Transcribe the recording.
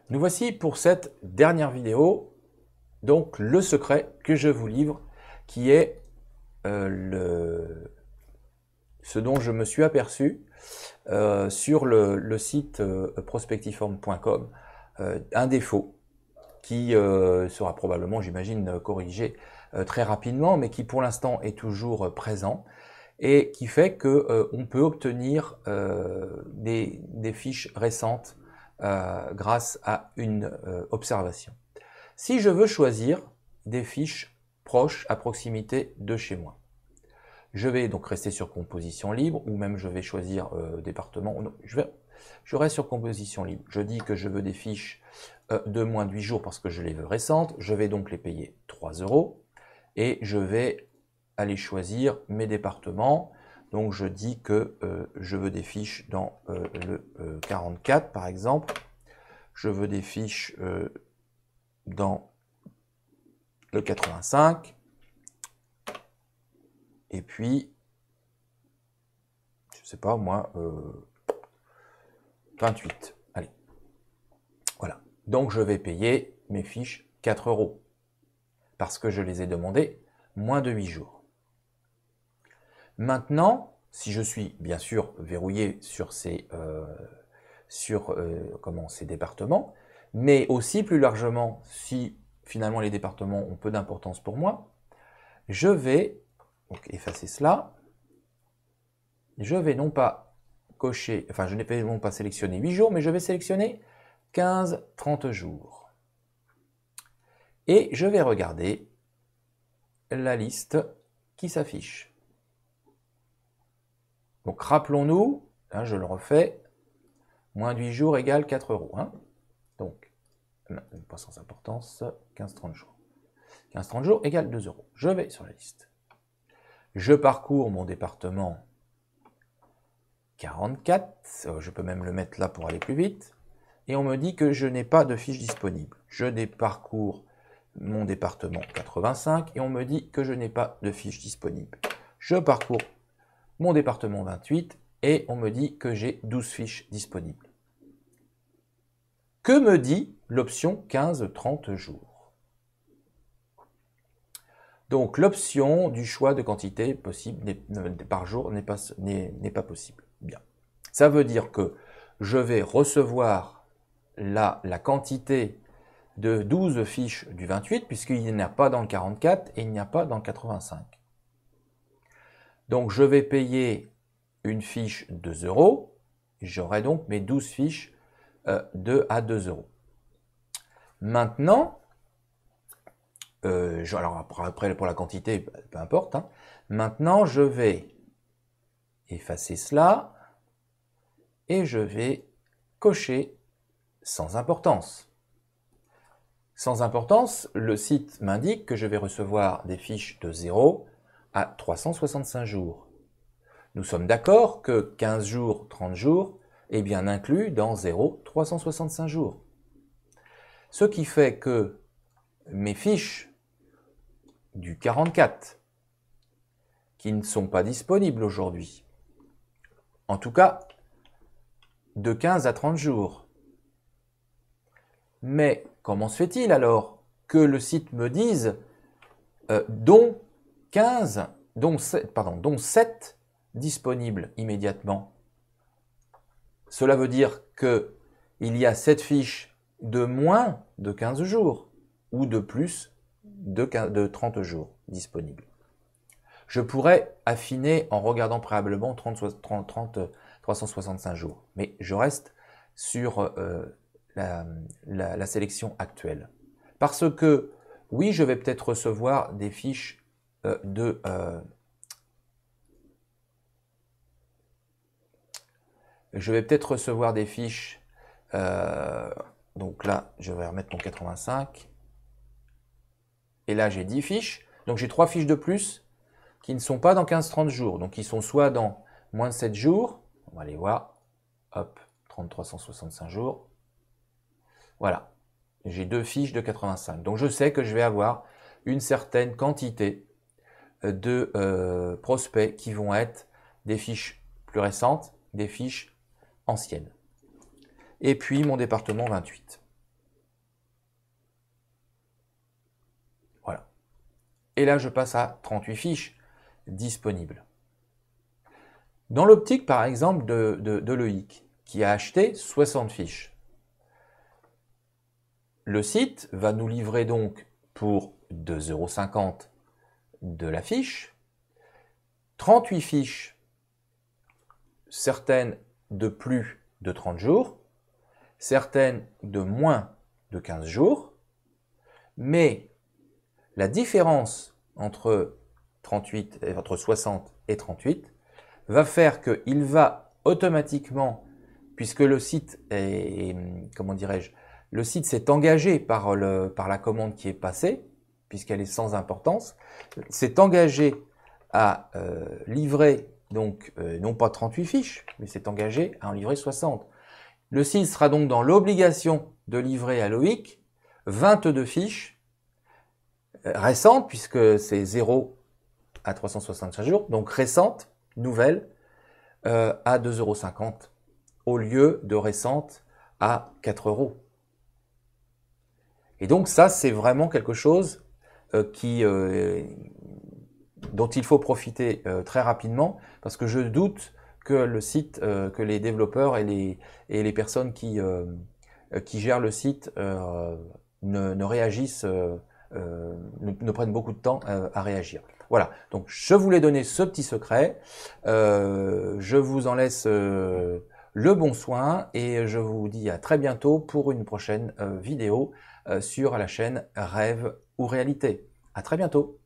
Nous voici pour cette dernière vidéo, donc le secret que je vous livre, qui est ce dont je me suis aperçu sur le site prospectiform.com, un défaut qui sera probablement, j'imagine, corrigé très rapidement, mais qui pour l'instant est toujours présent et qui fait que on peut obtenir des fiches récentes grâce à une observation. Si je veux choisir des fiches proches à proximité de chez moi, je vais donc rester sur composition libre ou même je vais choisir département. Non, je reste sur composition libre. Je dis que je veux des fiches de moins de 8 jours parce que je les veux récentes. Je vais donc les payer 3 € et je vais aller choisir mes départements. Donc je dis que je veux des fiches dans le 44 par exemple. Je veux des fiches dans le 85. Et puis, je sais pas moi, 28. Allez, voilà. Donc je vais payer mes fiches 4 € parce que je les ai demandées moins de 8 jours. Maintenant, si je suis bien sûr verrouillé sur ces départements, mais aussi plus largement, si finalement les départements ont peu d'importance pour moi, je vais donc effacer cela. Je vais non pas cocher, enfin je n'ai pas non pas sélectionné 8 jours, mais je vais sélectionner 15-30 jours. Et je vais regarder la liste qui s'affiche. Donc rappelons-nous, hein, je le refais, moins de 8 jours égale 4 €. Hein. Donc, pas sans importance, 15-30 jours. 15-30 jours égale 2 €. Je vais sur la liste. Je parcours mon département 44, je peux même le mettre là pour aller plus vite, et on me dit que je n'ai pas de fiche disponible. Je parcours mon département 85 et on me dit que je n'ai pas de fiche disponible. Je parcours mon département 28 et on me dit que j'ai 12 fiches disponibles. Que me dit l'option 15-30 jours? Donc l'option du choix de quantité possible par jour n'est pas possible. Bien. Ça veut dire que je vais recevoir la quantité de 12 fiches du 28 puisqu'il n'y en a pas dans le 44 et il n'y a pas dans le 85. Donc je vais payer une fiche de 2 €. J'aurai donc mes 12 fiches à 2 €. Maintenant, alors après pour la quantité, peu importe. Hein. Maintenant, je vais effacer cela et je vais cocher sans importance. Sans importance, le site m'indique que je vais recevoir des fiches de 0 à 365 jours. Nous sommes d'accord que 15 jours, 30 jours est bien inclus dans 0, 365 jours. Ce qui fait que mes fiches du 44 qui ne sont pas disponibles aujourd'hui, en tout cas de 15 à 30 jours. Mais comment se fait-il alors que le site me dise dont 7 disponibles immédiatement? Cela veut dire qu'il y a 7 fiches de moins de 15 jours ou de plus de 30 jours disponibles. Je pourrais affiner en regardant préalablement 365 jours, mais je reste sur la sélection actuelle. Parce que, oui, je vais peut-être recevoir des fiches donc là, je vais remettre mon 85. Et là, j'ai 10 fiches. Donc, j'ai 3 fiches de plus qui ne sont pas dans 15-30 jours. Donc, ils sont soit dans moins de 7 jours. On va aller voir. Hop, 365 jours. Voilà. J'ai 2 fiches de 85. Donc, je sais que je vais avoir une certaine quantité de prospects qui vont être des fiches plus récentes, des fiches anciennes. Et puis, mon département 28. Et là, je passe à 38 fiches disponibles. Dans l'optique, par exemple, de Loïc, qui a acheté 60 fiches, le site va nous livrer donc pour 2,50 € de la fiche, 38 fiches, certaines de plus de 30 jours, certaines de moins de 15 jours, mais la différence entre 60 et 38 va faire qu'il va automatiquement, puisque le site est, comment dirais-je, le site s'est engagé par la commande qui est passée, puisqu'elle est sans importance, s'est engagé à livrer, donc non pas 38 fiches, mais s'est engagé à en livrer 60. Le site sera donc dans l'obligation de livrer à Loïc 22 fiches récentes, puisque c'est 0 à 365 jours, donc récentes, nouvelles, à 2,50 € au lieu de récentes à 4 €. Et donc ça, c'est vraiment quelque chose dont il faut profiter très rapidement, parce que je doute que le site, que les développeurs et les personnes qui gèrent le site ne réagissent, ne prennent beaucoup de temps à réagir. Voilà, donc je voulais donner ce petit secret, je vous en laisse le bon soin et je vous dis à très bientôt pour une prochaine vidéo sur la chaîne Rêve ou Réalité. À très bientôt.